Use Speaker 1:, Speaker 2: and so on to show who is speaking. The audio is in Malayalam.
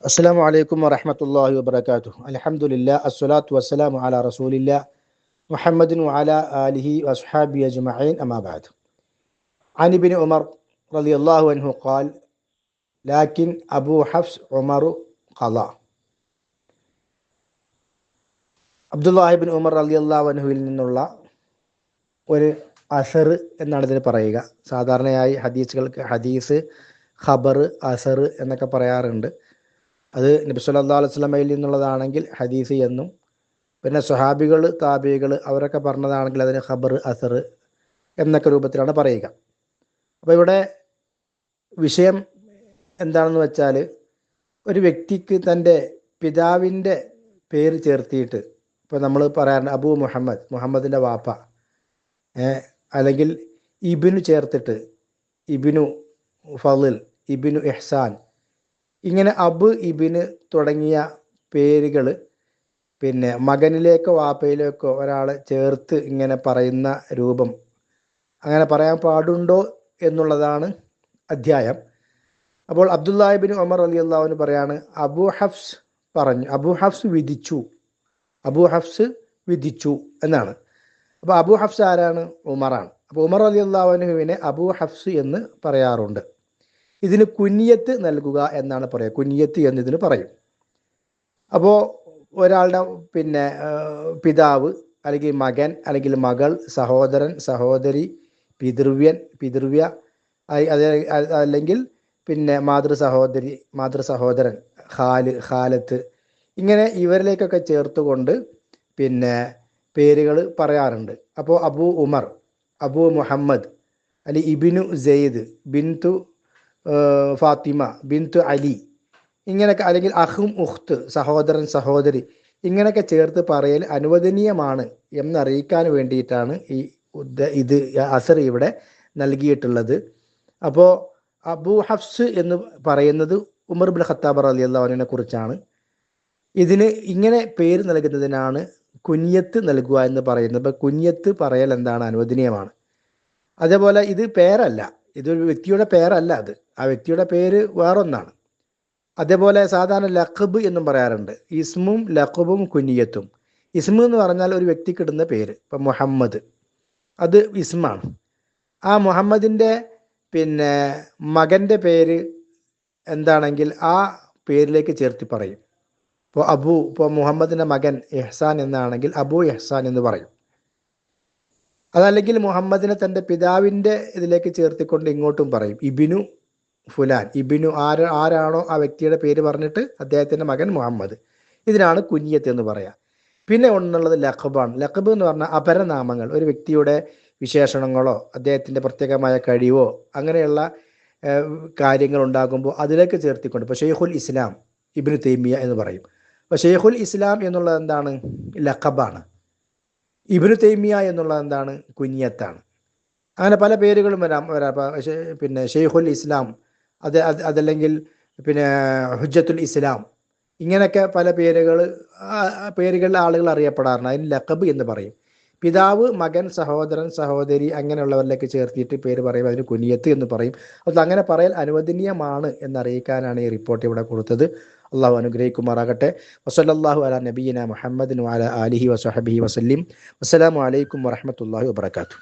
Speaker 1: السلام عليكم ورحمة الله وبركاته. الحمد لله الصلاة والسلام على رسول الله محمد وعلى آله وأصحابه أجمعين أما بعد. عن ابن عمر رضي الله عنه قال لكن أبو حفص عمر قضى. അബ്ദുല്ലാഹി ബിൻ ഉമർ റളിയല്ലാഹു അൻഹുവിൽ നിന്നുള്ള ഒരു അസർ എന്നാണ് ഇതിന് പറയുക. സാധാരണയായി ഹദീസുകൾക്ക് ഹദീസ്, ഖബർ, അസർ എന്നൊക്കെ പറയാറുണ്ട്. അത് നബി സല്ലല്ലാഹു അലൈഹി വസല്ലമയിൽ നിന്നുള്ളതാണെങ്കിൽ ഹദീസ് എന്നും, പിന്നെ സ്വഹാബികൾ, താബികൾ അവരൊക്കെ പറഞ്ഞതാണെങ്കിൽ അതിന് ഖബർ, അസർ എന്നൊക്കെ രൂപത്തിലാണ് പറയുക. അപ്പോൾ ഇവിടെ വിഷയം എന്താണെന്ന് വെച്ചാൽ, ഒരു വ്യക്തിക്ക് തൻ്റെ പിതാവിൻ്റെ പേര് ചേർത്തിയിട്ട്, ഇപ്പോൾ നമ്മൾ പറയാറുണ്ട് അബൂ മുഹമ്മദ്, മുഹമ്മദിൻ്റെ വാപ്പ, അല്ലെങ്കിൽ ഇബിനു ചേർത്തിട്ട് ഇബിനു ഫളിൽ, ഇബിനു ഇഹ്സാൻ, ഇങ്ങനെ അബ്, ഇബിന് തുടങ്ങിയ പേരുകൾ പിന്നെ മകനിലേക്കോ വാപ്പയിലേക്കോ ഒരാളെ ചേർത്ത് ഇങ്ങനെ പറയുന്ന രൂപം അങ്ങനെ പറയാൻ പാടുണ്ടോ എന്നുള്ളതാണ് അധ്യായം. അപ്പോൾ അബ്ദുല്ലാഹി ബിൻ ഉമർ റളിയല്ലാഹു അൻഹു പറയാണ്, അബൂ ഹഫ്സ് പറഞ്ഞു, അബൂ ഹഫ്സ് വിധിച്ചു, അബൂ ഹഫ്സ് വിധിച്ചു എന്നാണ്. അപ്പോൾ അബൂ ഹഫ്സ് ആരാണ്? ഉമറാണ്. അപ്പോൾ ഉമർ റളിയല്ലാഹു അൻഹുവിനെ അബൂ ഹഫ്സ് എന്ന് പറയാറുണ്ട്. ഇതിന് കുനിയത്ത് നൽകുക എന്നാണ് പറയുക. കുനിയത്ത് എന്നതിന് പറയും. അപ്പോൾ ഒരാളുടെ പിന്നെ പിതാവ് അല്ലെങ്കിൽ മകൻ അല്ലെങ്കിൽ മകൾ, സഹോദരൻ, സഹോദരി, പിതൃവ്യൻ, പിതൃവ്യ, അല്ലെങ്കിൽ പിന്നെ മാതൃസഹോദരൻ, ഖാലത്ത്, ഇങ്ങനെ ഇവരിലേക്കൊക്കെ ചേർത്തുകൊണ്ട് പിന്നെ പേരുകൾ പറയാറുണ്ട്. അപ്പോൾ അബൂ ഉമർ, അബൂ മുഹമ്മദ്, അല്ലെങ്കിൽ ഇബിനു സെയ്ദ്, ബിന്തു ഫാത്തിമ, ബിന്തു അലി, ഇങ്ങനെയൊക്കെ, അല്ലെങ്കിൽ അഹും ഉഖ്ത്, സഹോദരൻ, സഹോദരി, ഇങ്ങനെയൊക്കെ ചേർത്ത് പറയൽ അനുവദനീയമാണ് എന്നറിയിക്കാൻ വേണ്ടിയിട്ടാണ് ഇത് അസർ ഇവിടെ നൽകിയിട്ടുള്ളത്. അപ്പോൾ അബൂ ഹഫ്സ് എന്ന് പറയുന്നത് ഉമർ ഇബ്നു ഖത്താബ് റളിയല്ലാഹു അൻഹുവിനെ കുറിച്ചാണ്. ഇതിന് ഇങ്ങനെ പേര് നൽകുന്നതിനാണ് കുനിയത്ത് നൽകുക എന്ന് പറയുന്നത്. അപ്പോൾ കുനിയത്ത് പറയൽ എന്താണ്? അനുവദനീയമാണ്. അതേപോലെ ഇത് പേരല്ല, ഇതൊരു വ്യക്തിയുടെ പേരല്ല, അത് ആ വ്യക്തിയുടെ പേര് വേറൊന്നാണ്. അതേപോലെ സാധാരണ ലഖബ് എന്നും പറയാറുണ്ട്. ഇസ്മും ലഖബും കുനിയത്തും. ഇസ്മു എന്ന് പറഞ്ഞാൽ ഒരു വ്യക്തിക്ക് ഇടുന്ന പേര്. ഇപ്പം മുഹമ്മദ്, അത് ഇസ്മാണ്. ആ മുഹമ്മദിൻ്റെ പിന്നെ മകൻ്റെ പേര് എന്താണെങ്കിൽ ആ പേരിലേക്ക് ചേർത്തി പറയും. ഇപ്പോൾ മുഹമ്മദിൻ്റെ മകൻ ഇഹ്സാൻ എന്നാണെങ്കിൽ അബൂ ഇഹ്സാൻ എന്ന് പറയും. അതല്ലെങ്കിൽ മുഹമ്മദിനെ തൻ്റെ പിതാവിൻ്റെ ഇതിലേക്ക് ചേർത്തിക്കൊണ്ട് ഇങ്ങോട്ടും പറയും, ഇബിനു ഫുലാൻ, ഇബിനു ആരാണോ ആ വ്യക്തിയുടെ പേര് പറഞ്ഞിട്ട് അദ്ദേഹത്തിൻ്റെ മകൻ മുഹമ്മദ്. ഇതിനാണ് കുനിയത്ത് എന്ന് പറയാം. പിന്നെ ഒന്നുള്ളത് ലഖബാണ്. ലഖബ് എന്ന് പറഞ്ഞാൽ അപരനാമങ്ങൾ, ഒരു വ്യക്തിയുടെ വിശേഷണങ്ങളോ അദ്ദേഹത്തിൻ്റെ പ്രത്യേകമായ കഴിവോ അങ്ങനെയുള്ള കാര്യങ്ങൾ ഉണ്ടാകുമ്പോൾ അതിലേക്ക് ചേർത്തിക്കൊണ്ട്, ഇപ്പോൾ ഷെയ്ഖുൽ ഇസ്ലാം ഇബ്നു തൈമിയ എന്ന് പറയും. അപ്പോൾ ഷെയ്ഖുൽ ഇസ്ലാം എന്നുള്ളത് എന്താണ്? ലഖബാണ്. ഇബ്നു തൈമിയ എന്നുള്ളത് എന്താണ്? കുനിയത്താണ്. അങ്ങനെ പല പേരുകളും വരാം. പിന്നെ ഷെയ്ഖുൽ ഇസ്ലാം, അതല്ലെങ്കിൽ പിന്നെ ഹുജ്ജത്തുൽ ഇസ്ലാം, ഇങ്ങനെയൊക്കെ പല പേരുകളിൽ ആളുകൾ അറിയപ്പെടാറുണ്ട്. അതിന് ലഖബ് എന്ന് പറയും. പിതാവ്, മകൻ, സഹോദരൻ, സഹോദരി അങ്ങനെയുള്ളവരിലേക്ക് ചേർത്തിട്ട് പേര് പറയും, അതിന് കുനിയത്ത് എന്ന് പറയും. അത് അങ്ങനെ പറയൽ അനുവദനീയമാണ് എന്നറിയിക്കാനാണ് ഈ റിപ്പോർട്ട് ഇവിടെ കൊടുത്തത്. അള്ളാഹു അനുഗ്രഹിക്കുമാറാകട്ടെ. വസല്ലല്ലാഹു അലാ നബിയിന മുഹമ്മദിൻ വഅലാ ആലിഹി വസഹബിഹി വസല്ലിം. അസ്സലാമു അലൈക്കും വറഹ്മത്തുള്ളാഹി വബറകാതുഹു.